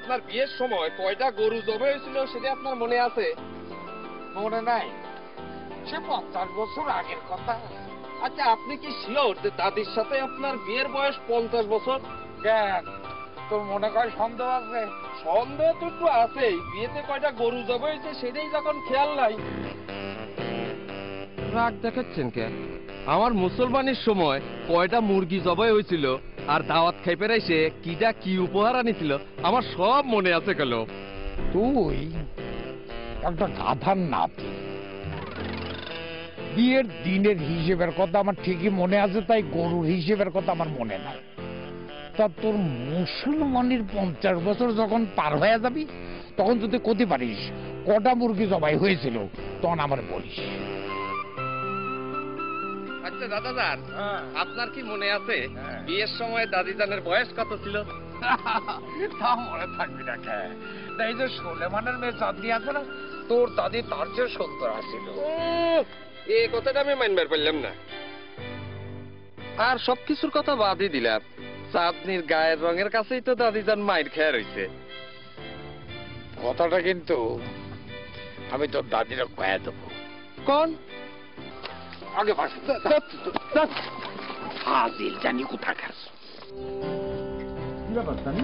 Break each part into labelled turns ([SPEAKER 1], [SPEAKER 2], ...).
[SPEAKER 1] আপনার বিয়ের সময় কয়টা গরু জবে হয়েছিল সেটা আপনার মনে আছে?
[SPEAKER 2] মনে নাই, সে 50 বছর আগের কথা।
[SPEAKER 1] আচ্ছা, আপনি কি শিওর যে দাদির সাথে আপনার বিয়ের বয়স 50 বছর?
[SPEAKER 2] কেন, তোর মনে হয় সন্দেহ আছে?
[SPEAKER 1] সন্দেহ তো একটু আছেই। বিয়েতে কয়টা গরু জবে হয়েছে সেটাই যখন খেয়াল নাই। রাগ দেখাচ্ছেন কেন? আমার মুসলমানের সময় কয়টা মুরগি জবাই হয়েছিল আর দাওয়াত খাইতে এসে কিটা কি উপহার আনিছিল আমার সব মনে আছে গেল।
[SPEAKER 2] তুই একটা গাধার নাতি। বিয়ের দিনের হিসেবের কথা আমার ঠিকই মনে আছে, তাই গরুর হিসেবের কথা আমার মনে নাই। তা তোর মুসলমানের 50 বছর যখন পার হয়ে যাবি তখন যদি করতে পারিস কটা মুরগি জবাই হয়েছিল তখন আমার বলিস।
[SPEAKER 1] আচ্ছা দাদাজান, আপনার কি মনে আছে বিয়ের সময় দাদিজানের বয়স কত ছিল?
[SPEAKER 2] তা মনে থাকবি না কে? এই যে সোলেমানের মেয়ে চাঁদনি আছে না, তোর দাদি তার চেয়ে সুন্দর আছিল।
[SPEAKER 1] এই কথাটা আমি মানবার পারলাম না। আর সবকিছুর কথা বাদই দিলাম, চাঁদনির গায়ের রঙের কাছেই তো দাদিজান মাইর খেয়ে রয়েছে।
[SPEAKER 2] কথাটা কিন্তু আমি তোর দাদিরা কয়ে দেবো।
[SPEAKER 1] কোন
[SPEAKER 2] আগে ফাজিল জানি কোথাকার।
[SPEAKER 3] কি ব্যাপার সানি,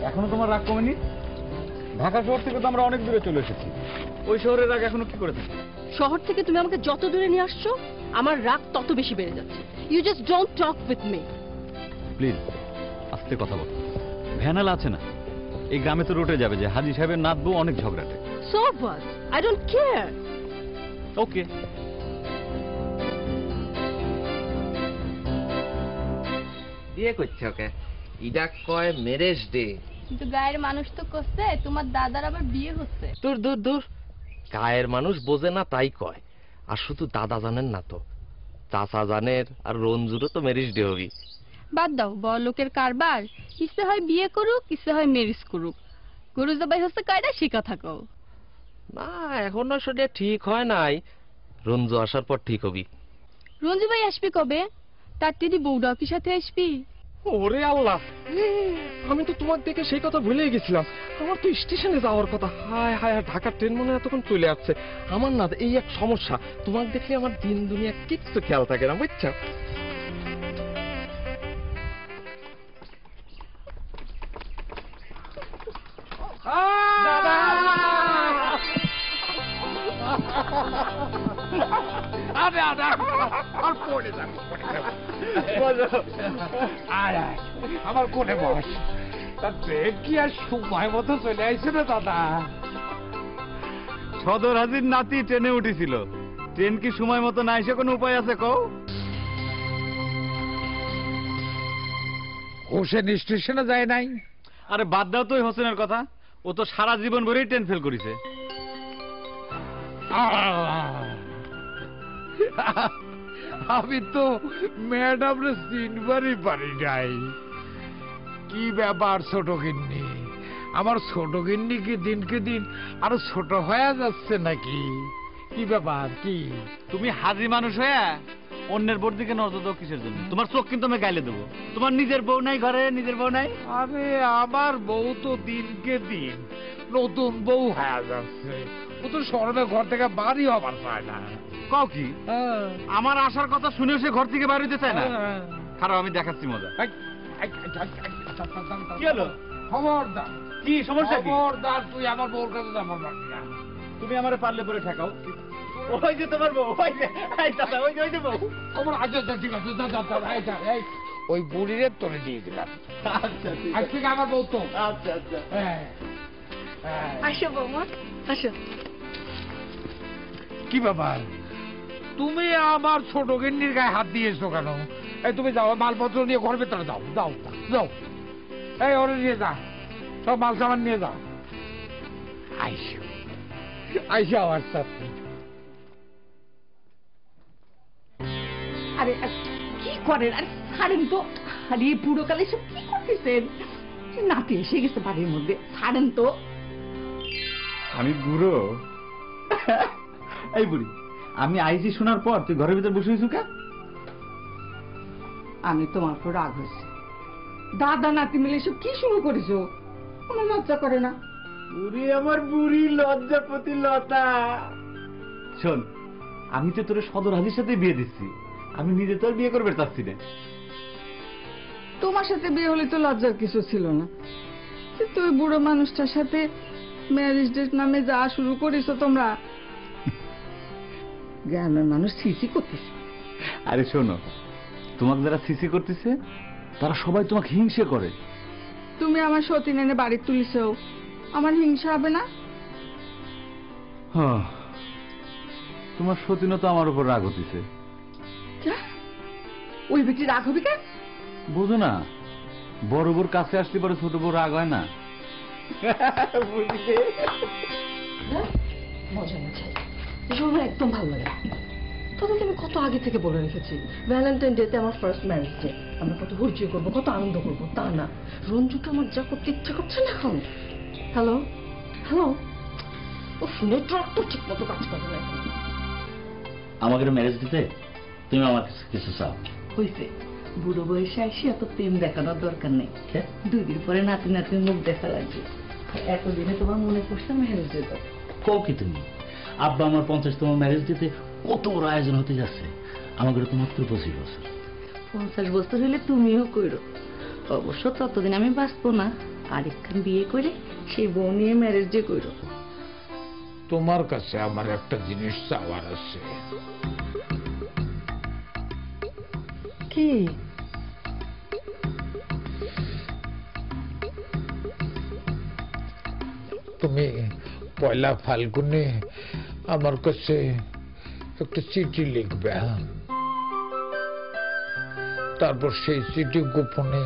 [SPEAKER 3] এখনো তোমার রাগ কমেনি? ঢাকা শহর থেকে তো আমরা অনেক দূরে চলে এসেছি, ওই শহরের রাগ এখনো কি করে থাকে?
[SPEAKER 4] শহর থেকে তুমি আমাকে যত দূরে নিয়ে আসছো আমার রাগ তত বেশি বেড়ে যাচ্ছে। You just don't talk with me.
[SPEAKER 3] Please আস্তে কথা বল। ভ্যানাল আছে না, এই গ্রামে তো রোটে যাবে যে হাজি সাহেবের নাত বউ অনেক ঝগড়াটে।
[SPEAKER 4] So what, I don't care.
[SPEAKER 3] Okay,
[SPEAKER 1] বিয়ে করছে ওকে, ইডা কয় ম্যারেজ ডে।
[SPEAKER 5] কিন্তু গায়ের মানুষ তো করছে, তোমার দাদার আবার বিয়ে হচ্ছে।
[SPEAKER 1] দূর দূর দূর, গায়ের মানুষ বোঝে না তাই কয়। আর শুধু দাদা জানেন না তো, চাচা জানের, আর রঞ্জুরও তো ম্যারেজ ডে হবি।
[SPEAKER 5] বাদ দাও, বড় লোকের কারবার। কিসে হয় বিয়ে করুক, কিসে হয় ম্যারেজ করুক। গরু জবাই হচ্ছে কয়টা সে কথা কও।
[SPEAKER 1] না, এখনো সেটা ঠিক হয় নাই, রঞ্জু আসার পর ঠিক হবি।
[SPEAKER 5] রঞ্জু ভাই আসবি কবে? তার দিদি বউটাও কি সাথে আসবি?
[SPEAKER 1] ওরে আল্লাহ, আমি তো তোমার দেখে সেই কথা ভুলে গেছিলাম। আমার তো স্টেশনে যাওয়ার কথা। হায় হায়, ঢাকার ট্রেন মনে হয় এতক্ষণ চলে আসছে। আমার না এই এক সমস্যা, তোমার দেখলে আমার দিন দুনিয়া কিচ্ছু খেয়াল থাকে না, বুঝছো?
[SPEAKER 2] আমার কোনে বস। তা ট্রেন কি আর সময় মতো চলে আসছে না দাদা?
[SPEAKER 3] সদর হাজির নাতি ট্রেনে উঠেছিল, ট্রেন কি সময় মতো না এসে কোনো উপায় আছে কও?
[SPEAKER 2] হোসেন স্টেশনে যায় নাই?
[SPEAKER 3] আরে বাদ দাও তো ওই হোসেনের কথা, ও তো সারা জীবন ভরেই ট্রেন ফেল করেছে।
[SPEAKER 2] আমি তো ম্যাডামরে চিনবারই পারি নাই। কি ব্যাপার ছোট গিন্নি? আমার ছোট গিন্নি কি দিনকে দিন আরো ছোট হয়ে যাচ্ছে নাকি? কি ব্যাপার কি?
[SPEAKER 3] তুমি হাজি মানুষ হয়ে অন্যের বোর দিকে নজর দাও কিসের জন্য? তোমার চোখ কিন্তু আমি গাইলে দেবো। তোমার নিজের বউ নাই ঘরে? নিজের বউ নাই?
[SPEAKER 2] আরে আমার বউ তো দিনকে দিন নতুন বউ হয়ে যাচ্ছে। ও তো শহরে ঘর থেকে বাড়ি হবার চায় না।
[SPEAKER 3] কও কি? আমার আসার কথা শুনে সে ঘর থেকে বাইরে হতে চায় না? খারাপ, আমি দেখাচ্ছি মজা। কি হলো?
[SPEAKER 2] খবরদার।
[SPEAKER 3] কি সমস্যা? কি
[SPEAKER 2] খবরদার, তুই আমার বউর কাছে যাবার পারবি না।
[SPEAKER 3] তুমি আমারে পারলে পরে ঠেকাও। ওই যে তোমার বউ, ওই যে দাদা, ওই যে বউ।
[SPEAKER 2] আমার আচ্ছা ঠিক আছে, ওই বুড়িরে তোরে দিয়ে দিলাম।
[SPEAKER 3] আচ্ছা ঠিক
[SPEAKER 2] আজ
[SPEAKER 3] আছে।
[SPEAKER 2] থেকে আমার বউ তো।
[SPEAKER 3] আচ্ছা আচ্ছা।
[SPEAKER 2] হ্যাঁ হ্যাঁ।
[SPEAKER 4] আসো বৌমা, আসো।
[SPEAKER 2] কি ব্যাপার, তুমি আমার ছোট গিন্নির গায়ে হাত দিয়েছো কেন? এই তুমি যাও, মালপত্র নিয়ে ঘর ভেতরে যাও, যাও যাও। এই ওরে নিয়ে যা, সব মাল সামান নিয়ে যাও। আইসো আইসো আমার সাথে।
[SPEAKER 6] আরে কি করেন? আরে ছাড়েন তো। আরে পুরোকালে সব কি করতেছেন? নাতি এসে গেছে বাড়ির মধ্যে, ছাড়েন তো।
[SPEAKER 3] আমি বুড়ো? এই বুড়ি, আমি আইসি শোনার পর তুই ঘরের ভিতর বসে হয়েছু কে?
[SPEAKER 6] আমি তোমার উপর রাগ হয়েছে। দাদা নাতি মিলে সব কি শুরু করেছো? আমার লজ্জা করে না।
[SPEAKER 3] ওরে আমার বুড়ি লজ্জাপতি লতা, শোন, আমি তো তোর সদর হাজির সাথে বিয়ে দিচ্ছি, আমি নিজে তো আর বিয়ে করবে চাচ্ছি না।
[SPEAKER 6] তোমার সাথে বিয়ে হলে তো লজ্জার কিছু ছিল না, কিন্তু ওই বুড়ো মানুষটার সাথে ম্যারেজ ডেট নামে যা শুরু করেছো তোমরা, গ্রামের মানুষ সিসি করতেছে।
[SPEAKER 3] আরে শোনো, তোমাকে যারা সিসি করতেছে তারা সবাই তোমাকে হিংসে করে।
[SPEAKER 6] তুমি আমার সতীন এনে বাড়ি তুলিছো, আমার হিংসা হবে না?
[SPEAKER 3] হ্যাঁ, তোমার সতীনও তো আমার উপর রাগ হতেছে।
[SPEAKER 6] ওই ব্যক্তি রাগ হবে কেন?
[SPEAKER 3] বুঝো না, বড় বোর কাছে আসলে পরে ছোট বউ রাগ হয় না।
[SPEAKER 4] মজা মজা এসব আমার একদম ভালো লাগে না। তোদেরকে আমি কত আগে থেকে বলে রেখেছি ভ্যালেন্টাইন ডেতে আমার ফার্স্ট ম্যারেজ ডে, আমরা কত হইচই করবো, কত আনন্দ করবো, তা না। রঞ্জুকে আমার যা করতে ইচ্ছা করছে না এখন। হ্যালো হ্যালো, উফ, নেটওয়ার্ক তো ঠিক মতো কাজ করে না এখন।
[SPEAKER 7] আমাকে ম্যারেজ দিতে তুমি আমার কাছে কিছু চাও?
[SPEAKER 8] হয়েছে, বুড়ো বয়সে আসি এত প্রেম দেখানোর দরকার নেই। 2 দিন পরে নাতি নাতির মুখ দেখা লাগবে। এতদিনে তোমার মনে পড়ছে ম্যারেজ দিত।
[SPEAKER 7] কও কি তুমি? আব্বা আমার 50তম ম্যারেজ দিতে কত বড় আয়োজন হতে যাচ্ছে, আমাকে তো মাত্র 25 বছর।
[SPEAKER 8] 50 বছর হলে তুমিও কইরো। অবশ্য ততদিন আমি বাঁচবো না, আরেকখান বিয়ে করে সেই বউ নিয়ে ম্যারেজ ডে কইরো।
[SPEAKER 2] তোমার কাছে আমার একটা জিনিস চাওয়ার আছে।
[SPEAKER 4] কি?
[SPEAKER 2] তুমি পয়লা ফাল্গুনে আমার কাছে একটা চিঠি লিখবে, হ্যাঁ? তারপর সেই চিঠি গোপনে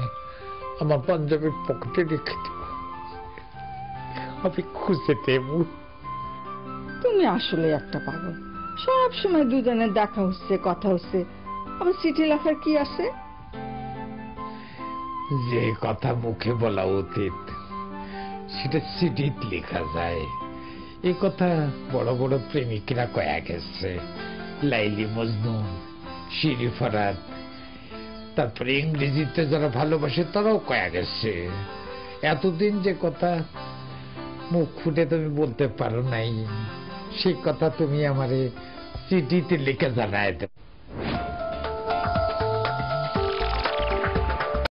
[SPEAKER 2] আমার পাঞ্জাবের পকেটে রেখে দেব, আমি খুঁজে দেব।
[SPEAKER 6] তুমি আসলে একটা পাগল। সব সময় দুজনের দেখা হচ্ছে, কথা হচ্ছে, আবার চিঠি লেখার কি আছে?
[SPEAKER 2] যে কথা মুখে বলা উচিত সেটা চিঠিত লেখা যায়। এই কথা বড় বড় প্রেমিকরা কয়া গেছে, লাইলি মজনু, শিরি ফরাত, তারপরে ইংরেজিতে যারা ভালোবাসে তারাও কয়া গেছে। এতদিন যে কথা মুখ ফুটে তুমি বলতে পারো নাই, সেই কথা তুমি আমারে চিঠিতে লিখে জানায় দেবে।